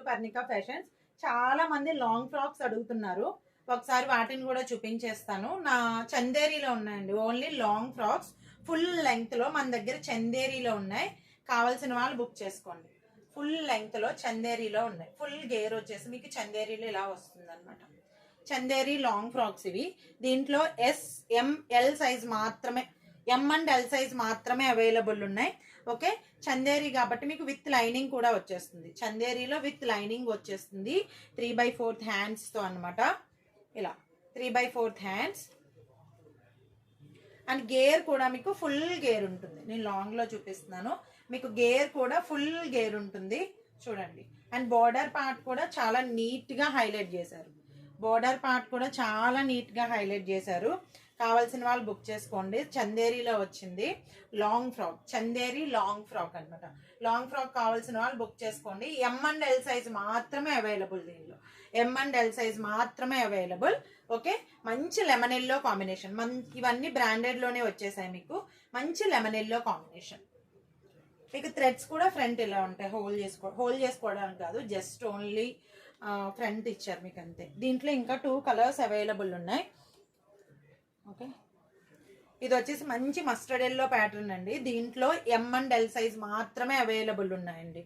Parnika fashions. చాలా మంది long frocks అడుగుతున్నారు, ఒకసారి వాటిని కూడా చూపించేస్తాను. నా చందేరీలో ఉన్నాయండి only long frocks, full length లో మన దగ్గర చందేరీలో ఉన్నాయి. కావాల్సిన వాళ్ళు బుక్ చేసుకోండి. ఫుల్ లెంగ్త్ లో చందేరీలో ఉన్నాయి. ఫుల్ గేర్ వచ్చేసి మీకు చందేరీలో ఇలా వస్తుంది అనమాట. చందేరీ లాంగ్ ఫ్రాక్స్ ఇవి. దీంట్లో ఎస్, ఎం, ఎల్ సైజ్ మాత్రమే, ఎం అండ్ ఎల్ సైజ్ మాత్రమే అవైలబుల్ ఉన్నాయి. ఓకే, చందేరీ కాబట్టి మీకు విత్ లైనింగ్ కూడా వచ్చేస్తుంది. చందేరీలో విత్ లైనింగ్ వచ్చేస్తుంది 3/4 హ్యాండ్స్ తో అనమాట. ఇలా 3/4 హ్యాండ్స్ అండ్ గేర్ కూడా మీకు ఫుల్ గేర్ ఉంటుంది. నేను లాంగ్ లో చూపిస్తున్నాను, మీకు గేర్ కూడా ఫుల్ గేర్ ఉంటుంది చూడండి. అండ్ బార్డర్ పార్ట్ కూడా చాలా నీట్ గా హైలైట్ చేశారు. బార్డర్ పార్ట్ కూడా చాలా నీట్ గా హైలైట్ చేశారు. కావాల్సిన వాళ్ళు బుక్ చేసుకోండి. చందేరీలో వచ్చింది long frock, Chanderi long frock అనమాట. లాంగ్ ఫ్రాక్ కావాల్సిన వాళ్ళు బుక్ చేసుకోండి. ఎం అండ్ ఎల్ సైజ్ మాత్రమే అవైలబుల్, దీనిలో ఎం అండ్ ఎల్ సైజ్ మాత్రమే అవైలబుల్. ఓకే, మంచి లెమన్ ఎల్లో కాంబినేషన్. ఇవన్నీ బ్రాండెడ్ లోనే వచ్చేసాయి మీకు. మంచి లెమన్ ఎల్లో కాంబినేషన్. మీకు థ్రెడ్స్ కూడా ఫ్రంట్ ఇలా ఉంటాయి, హోల్డ్ చేసుకోవడానికి కాదు, జస్ట్ ఓన్లీ ఫ్రంట్ ఇచ్చారు మీకు అంతే. దీంట్లో ఇంకా 2 కలర్స్ అవైలబుల్ ఉన్నాయి. ఓకే, ఇది వచ్చేసి మంచి మస్టర్డ్ ఎల్లో ప్యాటర్న్ అండి. దీంట్లో ఎం అండ్ ఎల్ సైజ్ మాత్రమే అవైలబుల్ ఉన్నాయండి.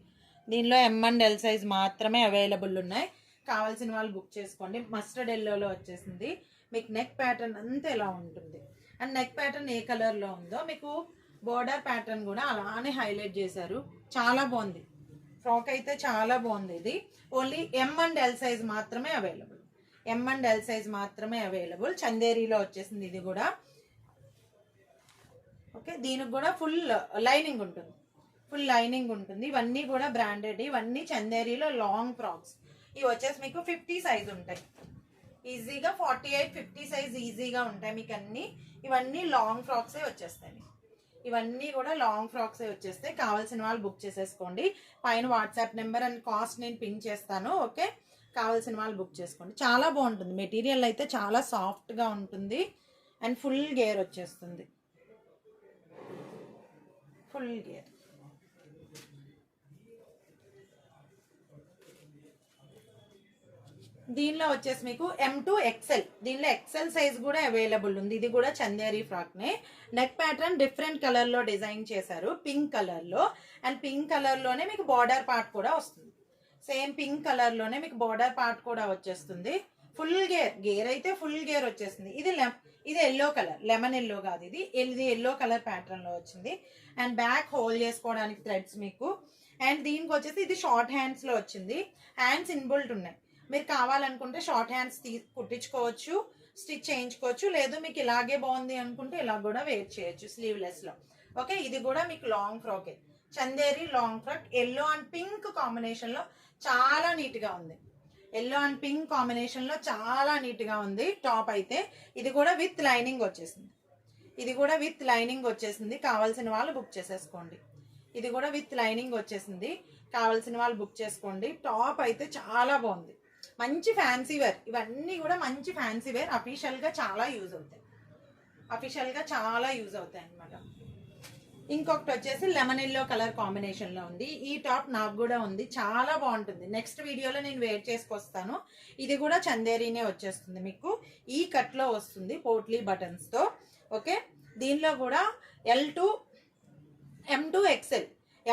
దీనిలో ఎం అండ్ ఎల్ సైజ్ మాత్రమే అవైలబుల్ ఉన్నాయి. కావాల్సిన వాళ్ళు బుక్ చేసుకోండి. మస్టర్డ్ ఎల్లోలో వచ్చేసింది. మీకు నెక్ ప్యాటర్న్ అంతా ఎలా ఉంటుంది, అండ్ నెక్ ప్యాటర్న్ ఏ కలర్లో ఉందో మీకు బోర్డర్ ప్యాటర్న్ కూడా అలానే హైలైట్ చేశారు. చాలా బాగుంది ఫ్రాక్ అయితే, చాలా బాగుంది. ఇది only M and L size మాత్రమే available, M and L size మాత్రమే అవైలబుల్. చందేరీలో వచ్చేసింది ఇది కూడా. ఓకే, దీనికి కూడా ఫుల్ లైనింగ్ ఉంటుంది, ఫుల్ లైనింగ్ ఉంటుంది. ఇవన్నీ కూడా బ్రాండెడ్, ఇవన్నీ చందేరీలో లాంగ్ ఫ్రాక్స్. ఇవి వచ్చేసి మీకు 50 సైజ్ ఉంటాయి ఈజీగా, 48-50 సైజ్ ఈజీగా ఉంటాయి మీకు అన్ని. ఇవన్నీ లాంగ్ ఫ్రాక్సే వచ్చేస్తాయి, ఇవన్నీ కూడా లాంగ్ ఫ్రాక్సే వచ్చేస్తాయి. కావాల్సిన వాళ్ళు బుక్ చేసేసుకోండి. పైన వాట్సాప్ నెంబర్ అండ్ కాస్ట్ నేను పిన్ చేస్తాను. ఓకే, కావాల్సిన వాళ్ళు బుక్ చేసుకోండి. చాలా బాగుంటుంది మెటీరియల్ అయితే, చాలా సాఫ్ట్గా ఉంటుంది అండ్ ఫుల్ గేర్ వచ్చేస్తుంది, ఫుల్ గేర్. దీనిలో వచ్చేసి మీకు M2 XL, దీనిలో ఎక్సెల్ సైజ్ కూడా అవైలబుల్ ఉంది. ఇది కూడా చందేరీ ఫ్రాక్ నే. నెక్ ప్యాటర్న్ డిఫరెంట్ కలర్ లో డిజైన్ చేశారు, పింక్ కలర్ లో. అండ్ పింక్ కలర్ లోనే మీకు బార్డర్ పార్ట్ కూడా వస్తుంది. సేమ్ పింక్ కలర్ లోనే మీకు బార్డర్ పార్ట్ కూడా వచ్చేస్తుంది. ఫుల్ గేర్, గేర్ అయితే ఫుల్ గేర్ వచ్చేస్తుంది. ఇది ఎల్లో కలర్, లెమన్ ఎల్లో కాదు, ఇది ఎల్లో కలర్ ప్యాటర్న్ లో వచ్చింది. అండ్ బ్యాక్ హోల్డ్ చేసుకోవడానికి థ్రెడ్స్ మీకు. అండ్ దీనికి వచ్చేసి ఇది షార్ట్ హ్యాండ్స్ లో వచ్చింది. హ్యాండ్స్ ఇన్బుల్ట్ ఉన్నాయి. మీరు కావాలనుకుంటే షార్ట్ హ్యాండ్స్ కుట్టించుకోవచ్చు, స్టిచ్ చేయించుకోవచ్చు. లేదు మీకు ఇలాగే బాగుంది అనుకుంటే ఇలా కూడా వేర్ చేయొచ్చు స్లీవ్లెస్ లో. ఓకే, ఇది కూడా మీకు long frock, Chanderi long frock. Yellow and pink combination లో చాలా నీట్ గా ఉంది. ఎల్లో అండ్ పింక్ కాంబినేషన్ లో చాలా నీట్ గా ఉంది టాప్ అయితే. ఇది కూడా విత్ లైనింగ్ వచ్చేసింది, ఇది కూడా విత్ లైనింగ్ వచ్చేసింది. కావాల్సిన వాళ్ళు బుక్ చేసేసుకోండి. ఇది కూడా విత్ లైనింగ్ వచ్చేసింది, కావాల్సిన వాళ్ళు బుక్ చేసుకోండి. టాప్ అయితే చాలా బాగుంది, మంచి ఫ్యాన్సీ వేర్. ఇవన్నీ కూడా మంచి ఫ్యాన్సీ వేర్, అఫీషియల్ గా చాలా యూజ్ అవుతాయి, అఫీషియల్ గా చాలా యూజ్ అవుతాయి అనమాట. ఇంకొకటి వచ్చేసి లెమన్ ఎల్లో కలర్ కాంబినేషన్ లో ఉంది. ఈ టాప్ నాకు కూడా ఉంది, చాలా బాగుంటుంది. నెక్స్ట్ వీడియోలో నేను వేర్ చేసుకొస్తాను. ఇది కూడా చందేరీనే వచ్చేస్తుంది మీకు. ఈ కట్ లో వస్తుంది పోట్లీ బటన్స్ తో. ఓకే, దీనిలో కూడా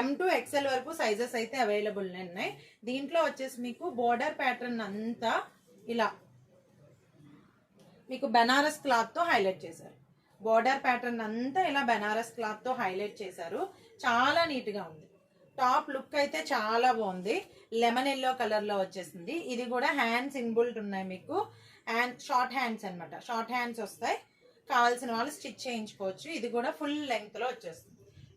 M2 XL వరకు సైజెస్ అయితే అవైలబుల్ ఉన్నాయి. దీంట్లో వచ్చేసి మీకు బోర్డర్ ప్యాటర్న్ అంతా ఇలా మీకు బెనారస్ క్లాత్ తో హైలైట్ చేశారు. బోర్డర్ ప్యాటర్న్ అంతా ఇలా బెనారస్ క్లాత్ తో హైలైట్ చేశారు. చాలా నీట్ గా ఉంది. టాప్ లుక్ అయితే చాలా బాగుంది. లెమన్ ఎల్లో కలర్ లో వచ్చేసింది. ఇది కూడా హ్యాండ్స్ ఇన్బుల్ట్ ఉన్నాయి మీకు. అండ్ షార్ట్ హ్యాండ్స్ అనమాట, షార్ట్ హ్యాండ్స్ వస్తాయి. కావాల్సిన వాళ్ళు స్టిచ్ చేయించుకోవచ్చు. ఇది కూడా ఫుల్ లెంగ్త్ లో వచ్చేస్తుంది.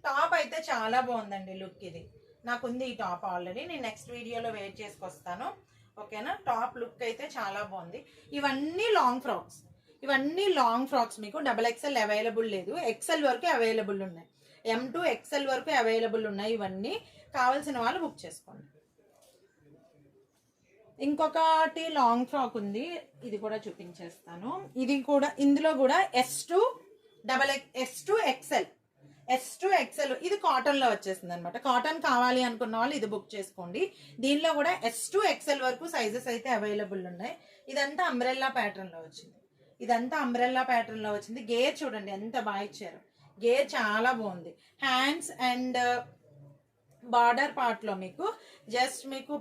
టాప్ అయితే చాలా బాగుందండి లుక్. ఇది నాకుంది ఈ టాప్ ఆల్రెడీ, నేను నెక్స్ట్ వీడియోలో వేర్ చేసుకొస్తాను. ఓకేనా, టాప్ లుక్ అయితే చాలా బాగుంది. ఇవన్నీ లాంగ్ ఫ్రాక్స్, ఇవన్నీ లాంగ్ ఫ్రాక్స్. మీకు XXL అవైలబుల్ లేదు, XL వరకు అవైలబుల్ ఉన్నాయి. M2 XL వరకు అవైలబుల్ ఉన్నాయి. ఇవన్నీ కావాల్సిన వాళ్ళు బుక్ చేసుకోండి. ఇంకొకటి లాంగ్ ఫ్రాక్ ఉంది, ఇది కూడా చూపించేస్తాను. ఇది కూడా, ఇందులో కూడా S2 XL S2 XL ఇది కాటన్ లో వచ్చేసింది అనమాట. కాటన్ కావాలి అనుకున్న వాళ్ళు ఇది బుక్ చేసుకోండి. దీనిలో కూడా S2 XL వరకు సైజెస్ అయితే అవైలబుల్ ఉన్నాయి. ఇదంతా అంబ్రెల్లా ప్యాటర్న్ లో వచ్చింది. ఇదంతా అంబ్రెల్లా ప్యాటర్న్ లో వచ్చింది. గేర్ చూడండి ఎంత బాగా ఇచ్చారు. గేర్ చాలా బాగుంది. హ్యాండ్స్ అండ్ బార్డర్ పార్ట్ లో మీకు జస్ట్ మీకు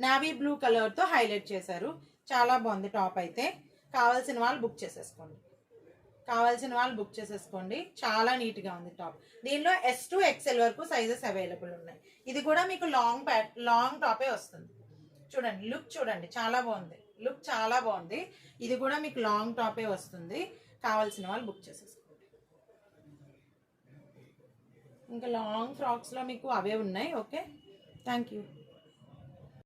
నావీ బ్లూ కలర్ తో హైలైట్ చేశారు. చాలా బాగుంది టాప్ అయితే. కావాల్సిన వాళ్ళు బుక్ చేసేసుకోండి. చాలా నీట్ గా ఉంది టాప్. దీనిలో S2 XL వరకు సైజెస్ అవైలబుల్ ఉన్నాయి. ఇది కూడా మీకు లాంగ్ టాపే వస్తుంది. చూడండి లుక్ చూడండి చాలా బాగుంది. ఇది కూడా మీకు లాంగ్ టాపే వస్తుంది. కావాల్సిన వాళ్ళు బుక్ చేసేసుకోండి. ఇంకా లాంగ్ ఫ్రాక్స్ లో మీకు అవే ఉన్నాయి. Okay, thank you.